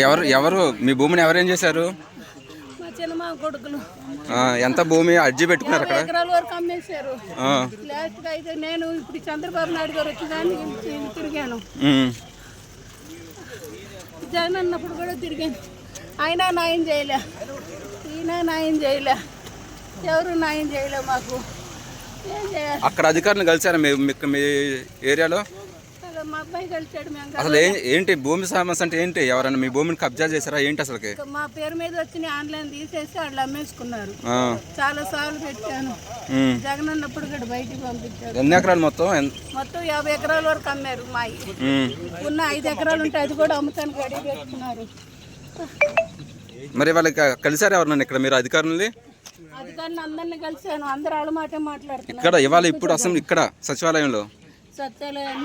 ఎవరు ఎవరు మీ భూమిని ఎవరేం చేశారు? మా చిన్నమా కొడుకులు. ఎంత భూమి అర్జీ పెట్టుకున్నారు అక్కడ? ఎకరాల వరకు అమ్మేశారు. లాస్ట్ అయితే నేను ఇప్పుడు చంద్రబాబు నాయుడు గారు వచ్చి దాన్ని తిరిగాను. జగన్ అన్నప్పుడు కూడా తిరిగాను. అయినా న్యాయం చేయలే, ఈయన న్యాయం చేయలే, ఎవరు న్యాయం చేయలే మాకు. ఏం చేయాలి? అక్కడ అధికారులను కలిసారా మీ ఏరియాలో? మా అబ్బాయి కలిసాడు. మేము అసలు ఏంటి భూమి సమస్య అంటే ఏంటి? ఎవరైనా మీ భూమిని కబ్జా చేశారా ఏంటి అసలుకి? మా పేరు మీద వచ్చి ఆన్లైన్ తీసేసి వాళ్ళు అమ్మేసుకున్నారు. చాలా సార్లు పెట్టాను. జగన్ అన్నప్పుడు కూడా బయటికి పంపించారు. ఎన్ని ఎకరాలు మొత్తం? మొత్తం 50 ఎకరాల వరకు అమ్మారు. మా ఉన్న 5 ఎకరాలు ఉంటే అది కూడా అమ్ముతానికి రెడీ పెట్టుకున్నారు. మరి వాళ్ళకి కలిసారు ఎవరన్నా ఇక్కడ మీరు అధికారులని? అధికారులు అందరినీ కలిసాను. అందరూ వాళ్ళ మాటే మాట్లాడుతున్నారు. ఇక్కడ ఇవాళ ఇప్పుడు అసలు ఇక్కడ సచివాలయంలో సత్యాలయం